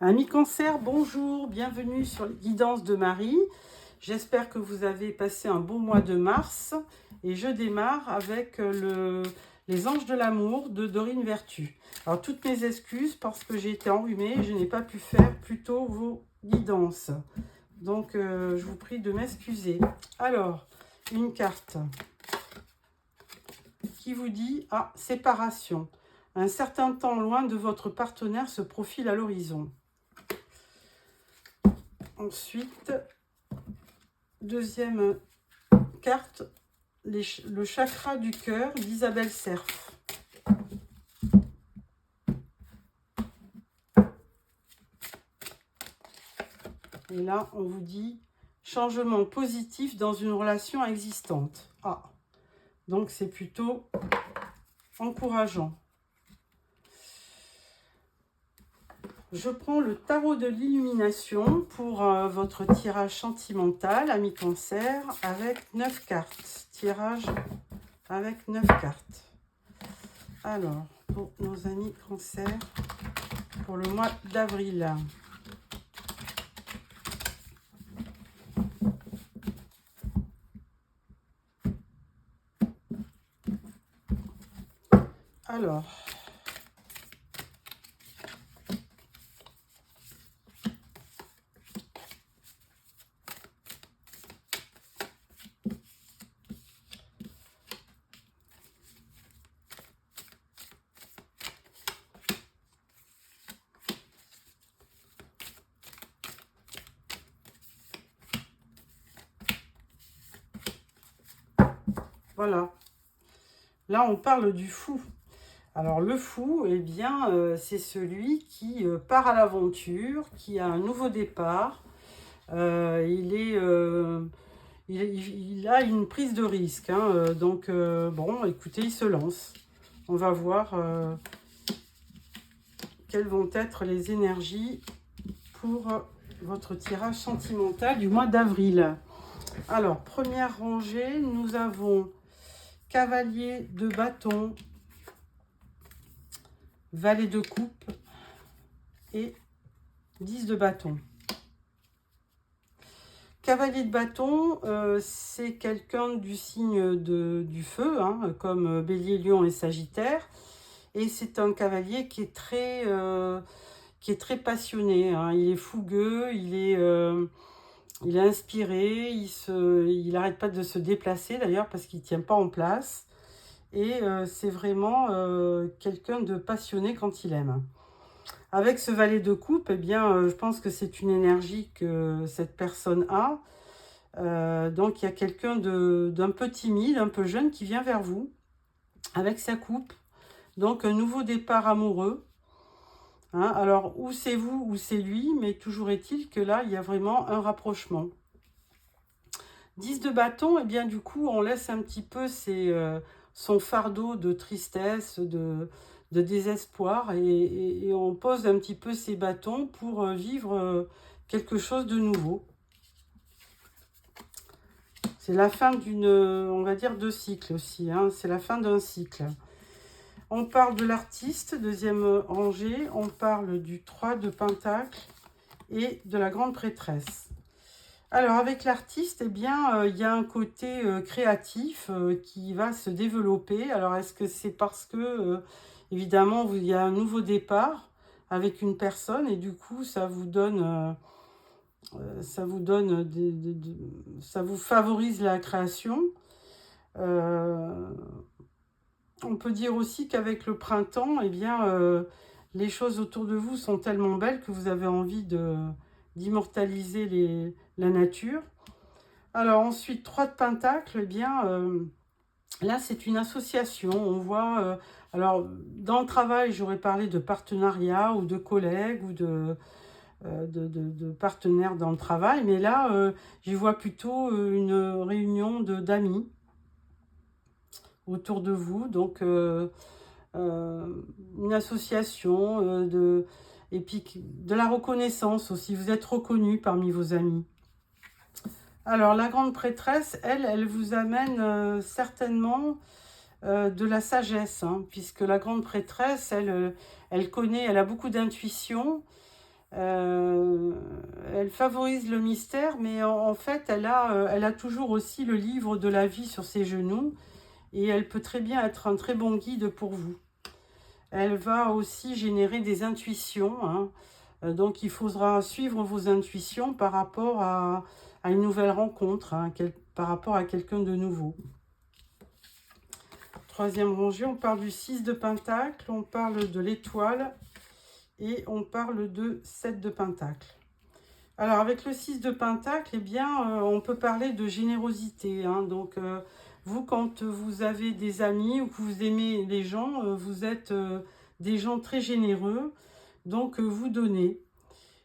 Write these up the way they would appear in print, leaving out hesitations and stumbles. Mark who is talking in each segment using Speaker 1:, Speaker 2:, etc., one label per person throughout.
Speaker 1: Amis Cancer, bonjour, bienvenue sur les guidances de Marie. J'espère que vous avez passé un beau mois de mars et je démarre avec les anges de l'amour de Dorine Vertu. Alors toutes mes excuses parce que j'ai été enrhumée et je n'ai pas pu faire plus tôt vos guidances. Donc je vous prie de m'excuser. Alors, une carte qui vous dit « séparation ». Un certain temps loin de votre partenaire se profile à l'horizon. Ensuite, deuxième carte, le chakra du cœur d'Isabelle Cerf. Et là, on vous dit changement positif dans une relation existante. Donc c'est plutôt encourageant. Je prends le tarot de l'illumination pour votre tirage sentimental, amis Cancer, avec 9 cartes. Tirage avec 9 cartes. Alors, pour nos amis Cancer, pour le mois d'avril. Alors, voilà. Là, on parle du fou. Alors, le fou, eh bien, c'est celui qui part à l'aventure, qui a un nouveau départ. Il a une prise de risque. Donc, bon, écoutez, il se lance. On va voir quelles vont être les énergies pour votre tirage sentimental du mois d'avril. Alors, première rangée, nous avons cavalier de bâton, valet de coupe et 10 de bâton. Cavalier de bâton, c'est quelqu'un du signe du feu, comme Bélier, Lion et Sagittaire. Et c'est un cavalier qui est très passionné. Il est fougueux, il est inspiré, il n'arrête pas de se déplacer d'ailleurs parce qu'il ne tient pas en place. Et c'est vraiment quelqu'un de passionné quand il aime. Avec ce valet de coupe, eh bien, je pense que c'est une énergie que cette personne a. Donc, il y a quelqu'un d'un peu timide, un peu jeune qui vient vers vous avec sa coupe. Donc, un nouveau départ amoureux. Alors, ou c'est vous ou c'est lui, mais toujours est-il que là, il y a vraiment un rapprochement. 10 de bâton, eh bien, du coup, on laisse un petit peu son fardeau de tristesse, de désespoir, et on pose un petit peu ses bâtons pour vivre quelque chose de nouveau. C'est la fin on va dire, de cycle aussi. C'est la fin d'un cycle. On parle de l'artiste, deuxième rangée. On parle du 3 de pentacle et de la grande prêtresse. Alors, avec l'artiste, eh bien, il y a un côté créatif qui va se développer. Alors, est-ce que c'est parce que, évidemment, il y a un nouveau départ avec une personne et du coup, ça vous donne... ça vous favorise la création. On peut dire aussi qu'avec le printemps, eh bien, les choses autour de vous sont tellement belles que vous avez envie d'immortaliser la nature. Alors ensuite, 3 de pentacle, eh bien, là c'est une association. On voit, alors dans le travail, j'aurais parlé de partenariat ou de collègues ou de partenaires dans le travail, mais là, j'y vois plutôt une réunion d'amis autour de vous, donc une association, et puis de la reconnaissance aussi, vous êtes reconnu parmi vos amis. Alors, la grande prêtresse, elle vous amène certainement de la sagesse, puisque la grande prêtresse, elle connaît, elle a beaucoup d'intuition, Elle favorise le mystère, mais en fait, elle a toujours aussi le livre de la vie sur ses genoux. Et elle peut très bien être un très bon guide pour vous. Elle va aussi générer des intuitions, hein. Donc, il faudra suivre vos intuitions par rapport à une nouvelle rencontre, hein, par rapport à quelqu'un de nouveau. Troisième rangée, on parle du 6 de Pentacle, on parle de l'étoile et on parle de 7 de Pentacle. Alors, avec le 6 de Pentacle, eh bien, on peut parler de générosité, hein. Donc, vous, quand vous avez des amis ou que vous aimez les gens, vous êtes des gens très généreux. Donc, vous donnez.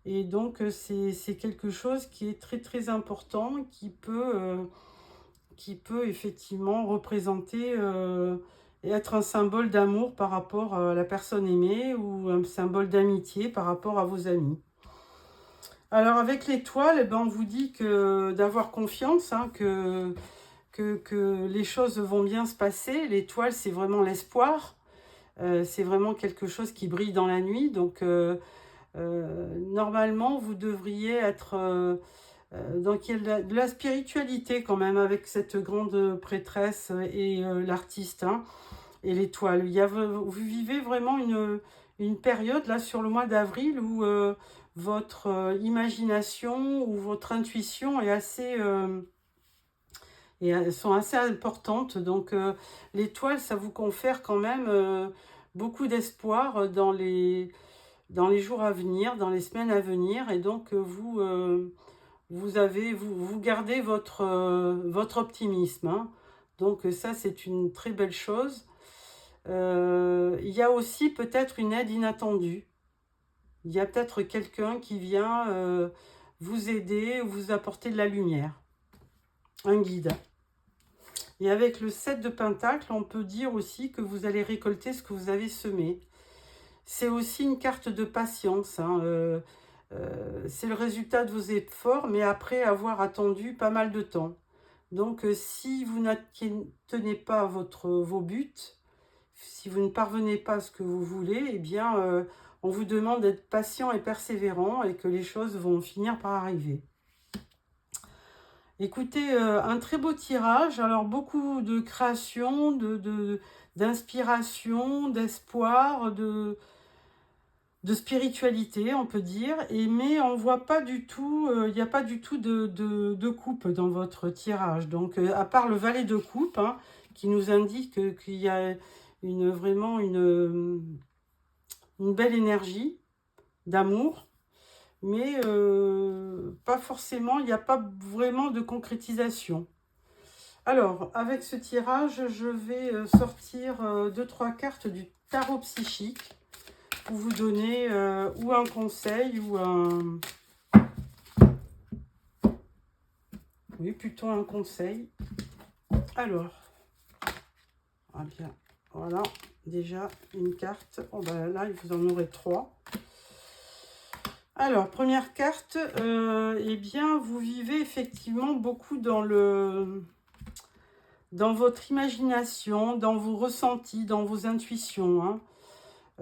Speaker 1: Et donc, c'est quelque chose qui est très, très important, qui peut effectivement représenter et être un symbole d'amour par rapport à la personne aimée ou un symbole d'amitié par rapport à vos amis. Alors, avec l'étoile, eh ben, on vous dit que d'avoir confiance, hein, que les choses vont bien se passer. L'étoile, c'est vraiment l'espoir. C'est vraiment quelque chose qui brille dans la nuit. Donc, normalement, vous devriez être dans de la spiritualité quand même avec cette grande prêtresse et l'artiste, hein, et l'étoile. Vous vivez vraiment une période là sur le mois d'avril où votre imagination ou votre intuition est assez... et elles sont assez importantes. Donc, l'étoile, ça vous confère quand même beaucoup d'espoir dans les jours à venir, dans les semaines à venir. Et donc, vous gardez votre optimisme, hein. Donc, ça, c'est une très belle chose. Il y a aussi peut-être une aide inattendue. Il y a peut-être quelqu'un qui vient vous aider ou vous apporter de la lumière. Un guide. Et avec le 7 de Pentacle, on peut dire aussi que vous allez récolter ce que vous avez semé. C'est aussi une carte de patience, hein. C'est le résultat de vos efforts, mais après avoir attendu pas mal de temps. Donc, si vous n'atteignez pas vos buts, si vous ne parvenez pas à ce que vous voulez, eh bien, on vous demande d'être patient et persévérant et que les choses vont finir par arriver. Écoutez, un très beau tirage, alors beaucoup de création, d'inspiration, d'espoir, de spiritualité, on peut dire, mais on voit pas du tout, il n'y a pas du tout de coupe dans votre tirage. Donc, à part le valet de coupe, hein, qui nous indique qu'il y a vraiment une belle énergie d'amour, mais pas forcément, il n'y a pas vraiment de concrétisation. Alors, avec ce tirage, je vais sortir 2-3 cartes du tarot psychique pour vous donner ou un conseil ou un... Oui, plutôt un conseil. Alors, ah bien, voilà, déjà une carte. Oh ben là, vous en aurez 3. Alors, première carte, eh bien, vous vivez effectivement beaucoup dans votre imagination, dans vos ressentis, dans vos intuitions, hein.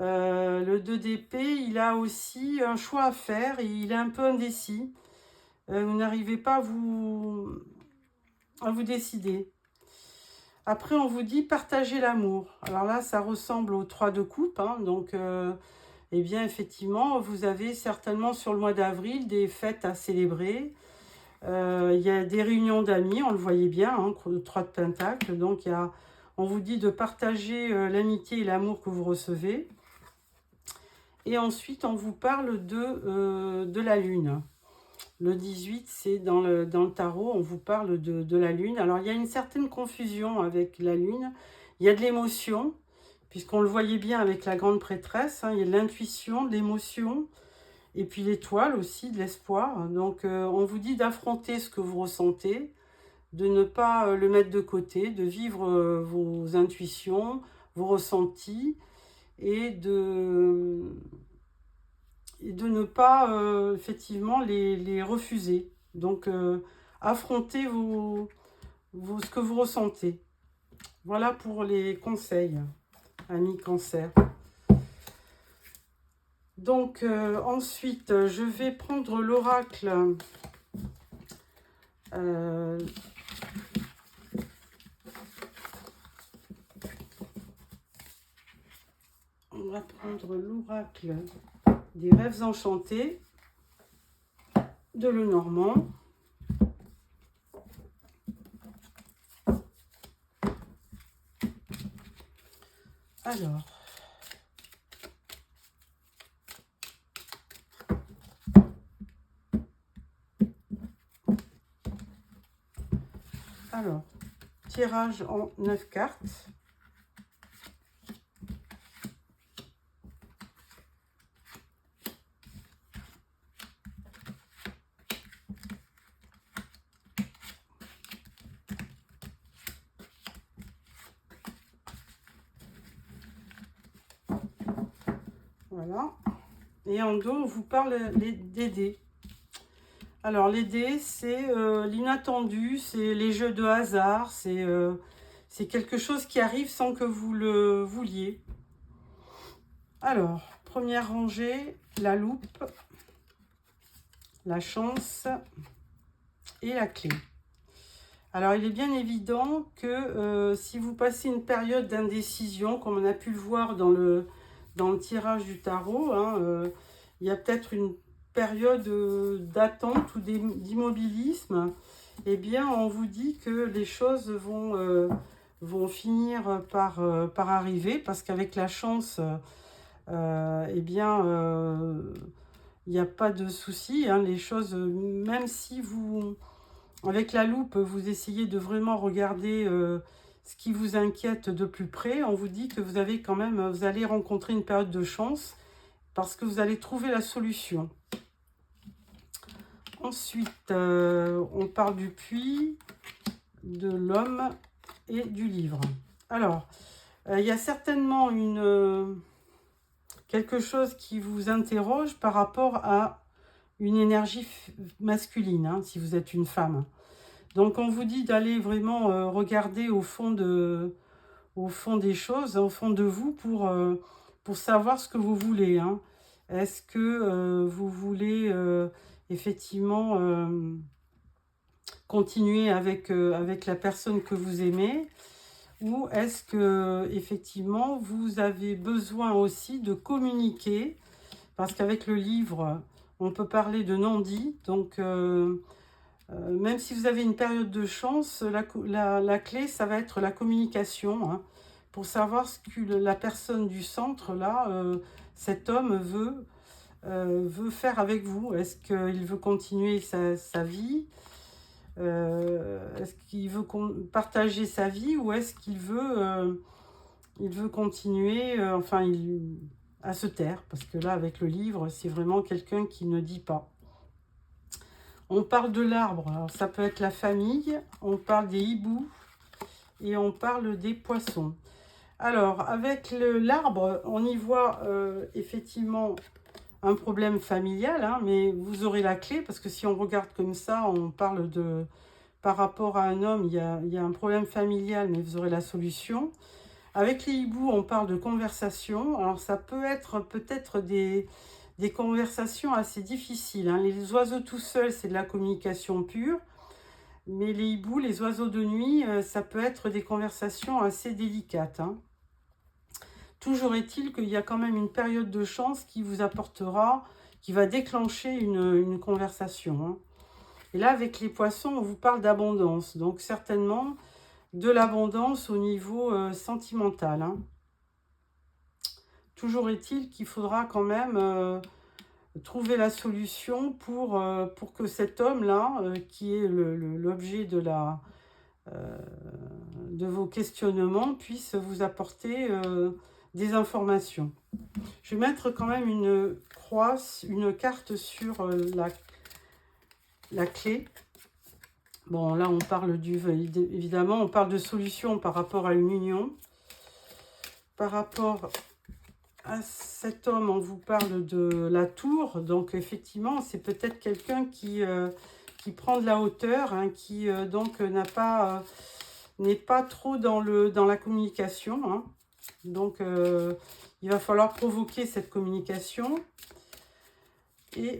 Speaker 1: Le 2 d'épée, il a aussi un choix à faire et il est un peu indécis. Vous n'arrivez pas à vous décider. Après, on vous dit partager l'amour. Alors là, ça ressemble au 3 de coupe, hein. Donc, eh bien, effectivement, vous avez certainement sur le mois d'avril des fêtes à célébrer. Il y a des réunions d'amis, on le voyait bien, hein, le 3 de Pentacle. Donc, on vous dit de partager l'amitié et l'amour que vous recevez. Et ensuite, on vous parle de la Lune. Le 18, c'est dans le tarot, on vous parle de la Lune. Alors, il y a une certaine confusion avec la Lune. Il y a de l'émotion, puisqu'on le voyait bien avec la grande prêtresse, hein. Il y a de l'intuition, de l'émotion, et puis l'étoile aussi, de l'espoir. Donc, on vous dit d'affronter ce que vous ressentez, de ne pas le mettre de côté, de vivre vos intuitions, vos ressentis, et de ne pas effectivement les refuser. Donc, affrontez ce que vous ressentez. Voilà pour les conseils, amis Cancer. Donc, ensuite, je vais prendre l'oracle. On va prendre l'oracle des rêves enchantés de Lenormand. Alors, tirage en 9 cartes. Voilà. Et en dos, on vous parle des dés. Alors, les dés, c'est l'inattendu, c'est les jeux de hasard, c'est quelque chose qui arrive sans que vous le vouliez. Alors, première rangée, la loupe, la chance et la clé. Alors, il est bien évident que si vous passez une période d'indécision, comme on a pu le voir dans le tirage du tarot, hein, il y a peut-être une période d'attente ou d'immobilisme, eh bien, on vous dit que les choses vont finir par arriver, parce qu'avec la chance, eh bien, il n'y a pas de souci, hein, les choses, même si vous, avec la loupe, vous essayez de vraiment regarder ce qui vous inquiète de plus près, on vous dit que vous avez quand même, vous allez rencontrer une période de chance, parce que vous allez trouver la solution. Ensuite, on parle du puits, de l'homme et du livre. Alors, il y a certainement quelque chose qui vous interroge par rapport à une énergie masculine, hein, si vous êtes une femme. Donc, on vous dit d'aller vraiment regarder au fond des choses, au fond de vous, pour savoir ce que vous voulez, hein. Est-ce que vous voulez effectivement continuer avec la personne que vous aimez, ou est-ce que effectivement vous avez besoin aussi de communiquer, parce qu'avec le livre on peut parler de non-dit, donc même si vous avez une période de chance, la clé ça va être la communication, hein, pour savoir ce que la personne du centre là, cet homme veut faire avec vous. Est-ce qu'il veut continuer sa vie? Est-ce qu'il veut partager sa vie, ou est-ce qu'il veut continuer à se taire? Parce que là, avec le livre, c'est vraiment quelqu'un qui ne dit pas. On parle de l'arbre. Alors, ça peut être la famille. On parle des hiboux. Et on parle des poissons. Alors, avec l'arbre, on y voit effectivement un problème familial, hein, mais vous aurez la clé, parce que si on regarde comme ça, on parle de... Par rapport à un homme, il y a un problème familial, mais vous aurez la solution. Avec les hiboux, on parle de conversation. Alors, ça peut être peut-être des conversations assez difficiles, hein. Les oiseaux tout seuls, c'est de la communication pure. Mais les hiboux, les oiseaux de nuit, ça peut être des conversations assez délicates, hein. Toujours est-il qu'il y a quand même une période de chance qui vous apportera, qui va déclencher une conversation, hein. Et là, avec les poissons, on vous parle d'abondance. Donc, certainement, de l'abondance au niveau sentimental, hein. Toujours est-il qu'il faudra quand même trouver la solution pour que cet homme-là, qui est l'objet de vos questionnements, puisse vous apporter des informations. Je vais mettre quand même une carte sur la clé. Bon, là, on parle évidemment, on parle de solution par rapport à une union. Par rapport à cet homme, on vous parle de la tour. Donc, effectivement, c'est peut-être quelqu'un qui prend de la hauteur, hein, qui donc n'est pas trop dans la communication, hein. Donc, Il va falloir provoquer cette communication. Et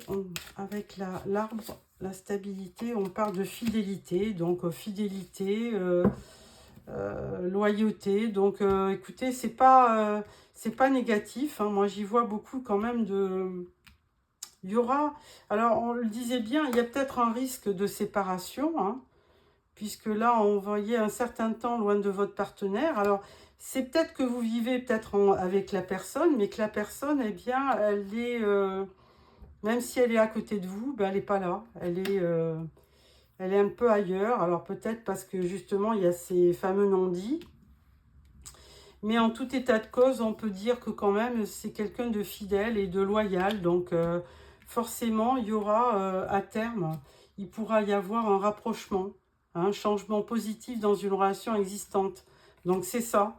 Speaker 1: avec l'arbre, la stabilité, on parle de fidélité. Donc, fidélité, loyauté. Donc, écoutez, c'est pas négatif. Hein. Moi, j'y vois beaucoup quand même de... Il y aura... Alors, on le disait bien, il y a peut-être un risque de séparation, hein, puisque là, on voyait un certain temps loin de votre partenaire. Alors, c'est peut-être que vous vivez peut-être avec la personne, mais que la personne, eh bien, elle est... même si elle est à côté de vous, ben, elle n'est pas là. Elle est un peu ailleurs. Alors, peut-être parce que, justement, il y a ces fameux non-dits. Mais en tout état de cause, on peut dire que quand même, c'est quelqu'un de fidèle et de loyal. Donc, forcément, il y aura à terme, il pourra y avoir un rapprochement, un changement positif dans une relation existante. Donc, c'est ça.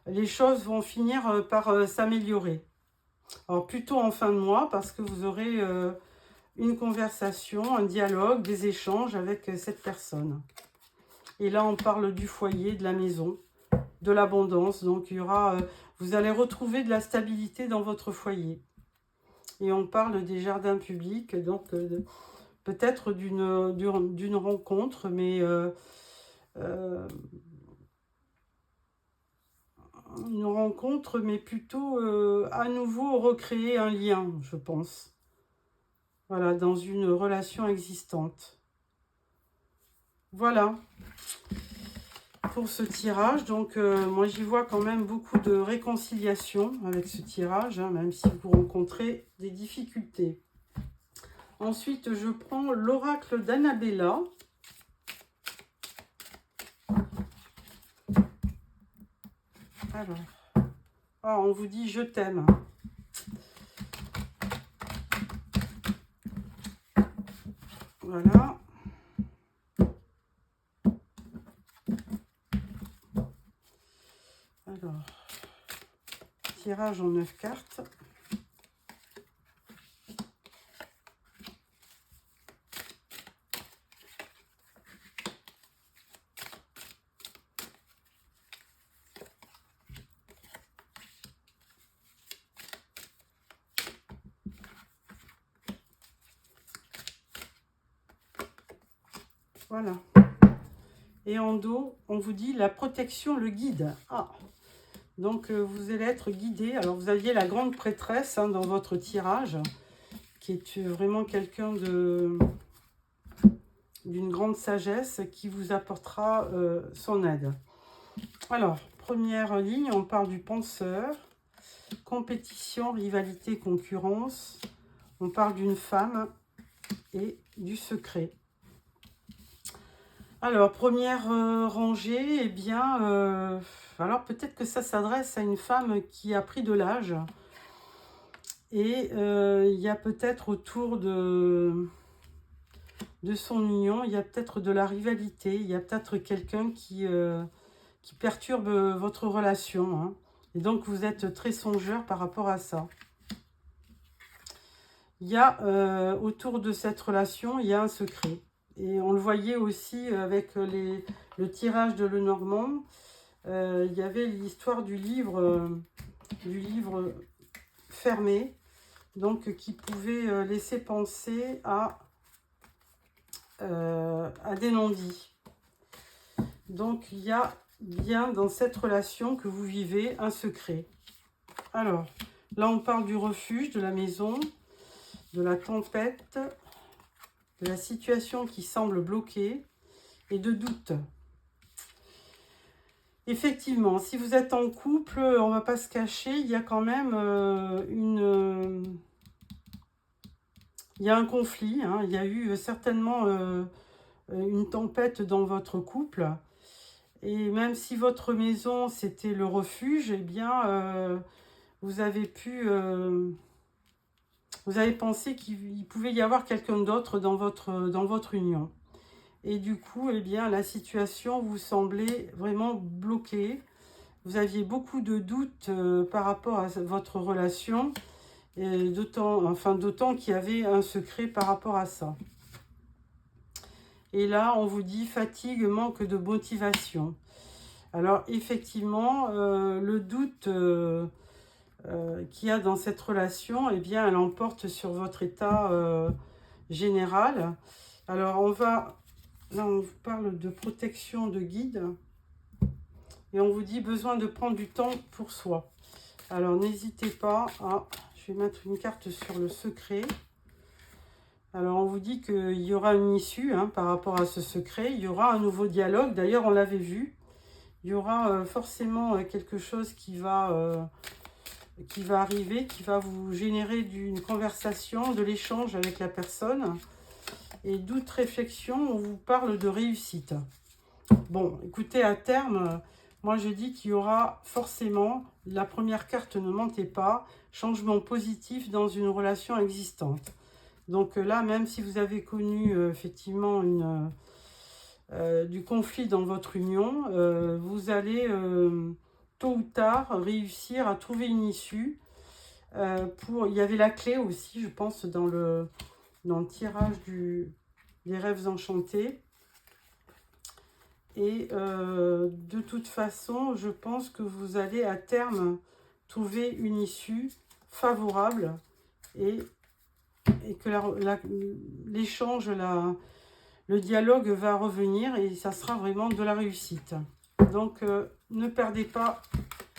Speaker 1: Les choses vont finir par s'améliorer. Alors, plutôt en fin de mois, parce que vous aurez une conversation, un dialogue, des échanges avec cette personne. Et là, on parle du foyer, de la maison, de l'abondance. Donc, il y aura, vous allez retrouver de la stabilité dans votre foyer. Et on parle des jardins publics, donc peut-être d'une rencontre, mais une rencontre, mais plutôt à nouveau recréer un lien, je pense. Voilà, dans une relation existante. Voilà. Pour ce tirage, donc moi j'y vois quand même beaucoup de réconciliation avec ce tirage, hein, même si vous rencontrez des difficultés. Ensuite, je prends l'oracle d'Annabella. Alors, on vous dit je t'aime. Voilà. Alors, tirage en 9 cartes. Voilà. Et en dos, on vous dit la protection, le guide. Ah, donc vous allez être guidé. Alors vous aviez la grande prêtresse, hein, dans votre tirage, qui est vraiment quelqu'un d'une grande sagesse qui vous apportera son aide. Alors, première ligne, on parle du penseur, compétition, rivalité, concurrence. On parle d'une femme et du secret. Alors, première rangée, eh bien, alors peut-être que ça s'adresse à une femme qui a pris de l'âge. Et il y a peut-être autour de son union, il y a peut-être de la rivalité, il y a peut-être quelqu'un qui perturbe votre relation. Hein. Et donc, vous êtes très songeur par rapport à ça. Il y a, autour de cette relation, il y a un secret. Et on le voyait aussi avec le tirage de Lenormand. Il y avait l'histoire du livre fermé, donc qui pouvait laisser penser à des non-dits. Donc, il y a bien dans cette relation que vous vivez un secret. Alors, là, on parle du refuge, de la maison, de la tempête, de la situation qui semble bloquée et de doute. Effectivement, si vous êtes en couple, on ne va pas se cacher, il y a quand même il y a un conflit, hein, il y a eu certainement une tempête dans votre couple. Et même si votre maison, c'était le refuge, eh bien, vous avez pensé qu'il pouvait y avoir quelqu'un d'autre dans votre union. Et du coup, eh bien, la situation vous semblait vraiment bloquée. Vous aviez beaucoup de doutes par rapport à votre relation, d'autant qu'il y avait un secret par rapport à ça. Et là, on vous dit fatigue, manque de motivation. Alors, effectivement, le doute qu'il y a dans cette relation, eh bien, elle emporte sur votre état général. Alors, là, on vous parle de protection de guide. Et on vous dit besoin de prendre du temps pour soi. Alors, n'hésitez pas à... Je vais mettre une carte sur le secret. Alors, on vous dit qu'il y aura une issue hein, par rapport à ce secret. Il y aura un nouveau dialogue. D'ailleurs, on l'avait vu. Il y aura forcément quelque chose qui va arriver, qui va vous générer d'une conversation, de l'échange avec la personne. Et doute, réflexion, on vous parle de réussite. Bon, écoutez, à terme... Moi, je dis qu'il y aura forcément, la première carte ne mentez pas, changement positif dans une relation existante. Donc là, même si vous avez connu effectivement du conflit dans votre union, vous allez tôt ou tard réussir à trouver une issue. Il y avait la clé aussi, je pense, dans le tirage des rêves enchantés. Et de toute façon, je pense que vous allez à terme trouver une issue favorable et que l'échange, le dialogue va revenir et ça sera vraiment de la réussite. Donc, ne perdez pas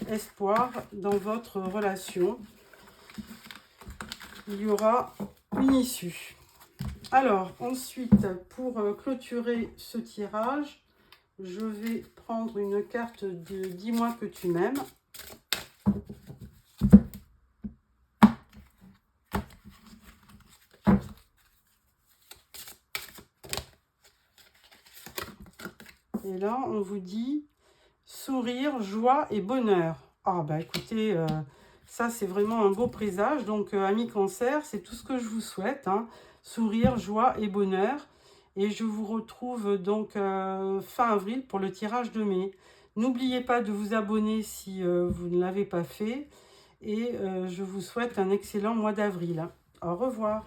Speaker 1: espoir dans votre relation. Il y aura une issue. Alors, ensuite, pour clôturer ce tirage, je vais prendre une carte de « Dis-moi que tu m'aimes ». Et là, on vous dit sourire, joie et bonheur. Ah bah écoutez, ça c'est vraiment un beau présage. Donc, amis Cancer, c'est tout ce que je vous souhaite. Hein. Sourire, joie et bonheur. Et je vous retrouve donc fin avril pour le tirage de mai. N'oubliez pas de vous abonner si vous ne l'avez pas fait. Et je vous souhaite un excellent mois d'avril. Au revoir.